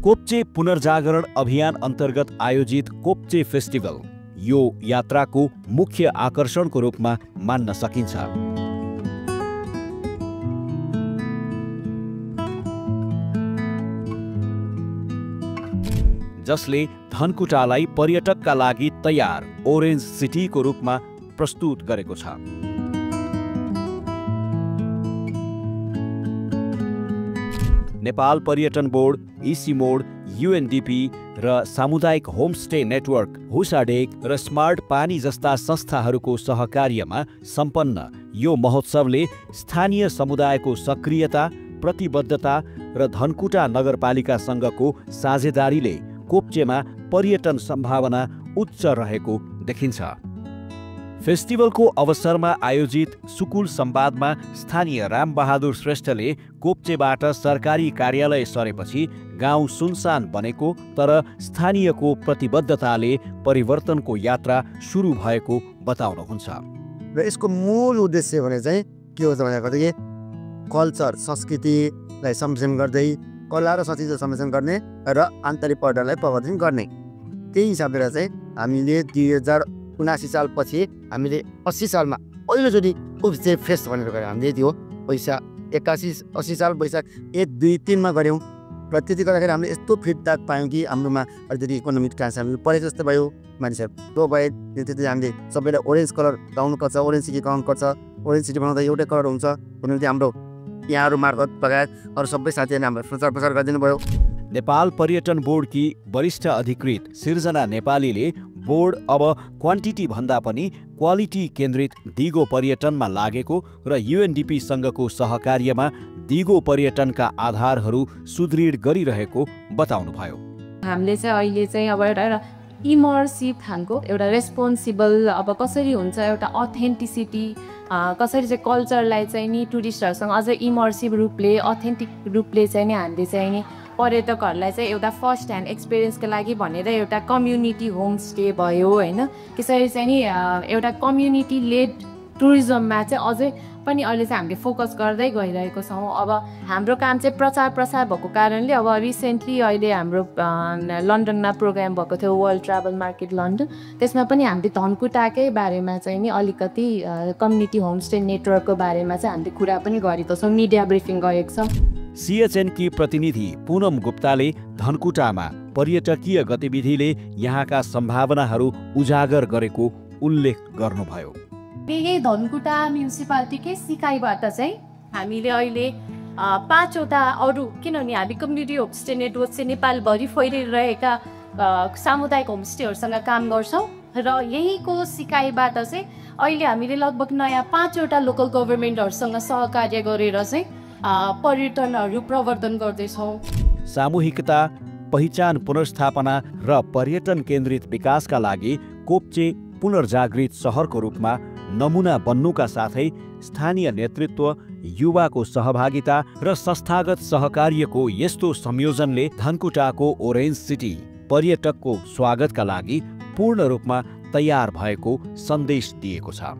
कोप्चे पुनर्जागरण अभियान अन्तर्गत आयोजित कोप्चे फेस्टिभल यो यात्राको मुख्य आकर्षणको रूपमा मान्न सकिन्छ। जसले धनकुटालाई पर्यटकका लागि तयार ओरेन्ज सिटीको रूपमा प्रस्तुत गरेको छ। नेपाल पर्यटन बोर्ड, इसिमोड, युएनडिपी र सामुदायिक होमस्टे नेटवर्क, हुसाडेक र स्मार्ट पानी जस्ता संस्थाहरूको सहकार्यमा सम्पन्न यो महोत्सवले स्थानीय समुदायको सक्रियता, प्रतिबद्धता र धनकुटा नगरपालिकासँगको साझेदारीले कोप्चेमा पर्यटन सम्भावना उच्च रहेको देखिन्छ। फेस्टिभलको अवसरमा आयोजित सुकुल संवादमा स्थानीय रामबहादुर श्रेष्ठले कोप्चेबाट सरकारी कार्यालय सरेपछि गाउँ सुनसान बनेको तर स्थानीयको प्रतिबद्धताले परिवर्तनको यात्रा सुरु भएको बताउनुहुन्छ। र यसको मूल उद्देश्य भने चाहिँ के हो भन्दाखेरि कल्चर संस्कृतिलाई संरक्षण गर्दै कला र संस्कृतिलाई संरक्षण गर्ने र आन्तरिक पर्यटनलाई प्रवर्धन गर्ने। त्यही हिसाबले चाहिँ हामीले 2079 सालपछि हामीले 80 सालमा पहिलोचोटि कोप्चे फेस्ट भनेर गऱ्यौँ। हामीले त्यो पैसा 81-80 साल वैशाख 1, 2, 3 मा गऱ्यौँ र त्यति गर्दाखेरि हामीले यस्तो फिडब्याक पायौँ कि हाम्रोमा अलिकति इकोनोमिक ट्रान्स हामीले पढे जस्तो भयो। मानिसहरू त्यो भए त्यति हामीले सबैलाई ओरेन्ज कलर लाउनुपर्छ, ओरेन्ज सिटी बनाउनुपर्छ, ओरेन्ज सिटी बनाउँदा एउटै कलर हुन्छ भन्ने हाम्रो यहाँहरू मार्फत लगायत अरू सबै साथीहरूले हाम्रो प्रचार प्रसार गरिदिनु भयो। नेपाल पर्यटन बोर्डकी वरिष्ठ अधिकृत सिर्जना नेपालीले बोर्ड अब क्वान्टिटी भन्दा पनि क्वालिटी केन्द्रित दिगो पर्यटनमा लागेको र युएनडिपी सँगको सहकार्यमा दिगो पर्यटनका आधारहरू सुदृढ गरिरहेको बताउनुभयो। हामीले चाहिँ अहिले चाहिँ अब एउटा इमर्सिभ खालको एउटा रेस्पोन्सिबल अब कसरी हुन्छ एउटा अथेन्टिसिटी कसरी चाहिँ कल्चरलाई चाहिँ नि टुरिस्टहरूसँग अझ इमर्सिभ रूपले अथेन्टिक रूपले चाहिँ नि हामीले चाहिँ नि पर्यटकहरूलाई चाहिँ एउटा फर्स्ट ह्यान्ड एक्सपिरियन्सको लागि भनेर एउटा कम्युनिटी होमस्टे भयो होइन। त्यसरी चाहिँ नि एउटा कम्युनिटी लेड टुरिज्ममा चाहिँ अझै पनि अहिले चाहिँ हामीले फोकस गर्दै गइरहेको छौँ। अब हाम्रो काम चाहिँ प्रचार प्रसार भएको कारणले अब रिसेन्टली अहिले हाम्रो लन्डनमा प्रोग्राम भएको थियो वर्ल्ड ट्राभल मार्केट लन्डन, त्यसमा पनि हामीले धनकुटाकै बारेमा चाहिँ नि अलिकति कम्युनिटी होमस्टे नेटवर्कको बारेमा चाहिँ हामीले कुरा पनि गरेको छौँ, मिडिया ब्रिफिङ गरेको छौँ। सिएचएनकी प्रतिनिधि पुनम गुप्ताले धनकुटामा पर्यटकीय गतिविधिले यहाँका सम्भावनाहरू उजागर गरेको उल्लेख गर्नुभयो। यही धनकुटा म्युनिसिपालिटीकै सिकाइबाट चाहिँ हामीले अहिले 5 वटा अरू किनभने हामी कम्युनिटी होमस्टे नेटवर्क चाहिँ नेपालभरि फैलिरहेका सामुदायिक होमस्टेहरूसँग काम गर्छौँ र यहीको सिकाइबाट चाहिँ अहिले हामीले लगभग नयाँ 5 वटा लोकल गभर्मेन्टहरूसँग सहकार्य गरेर चाहिँ पर्यटनहरू प्रवर्धन गर्दैछौँ। सामूहिकता, पहिचान पुनर्स्थापना र पर्यटन केन्द्रित विकासका लागि कोप्चे पुनर्जागृत सहरको रूपमा नमुना बन्नुका साथै स्थानीय नेतृत्व, युवाको सहभागिता र संस्थागत सहकार्यको यस्तो संयोजनले धनकुटाको ओरेन्ज सिटी पर्यटकको स्वागतका लागि पूर्ण रूपमा तयार भएको सन्देश दिएको छ।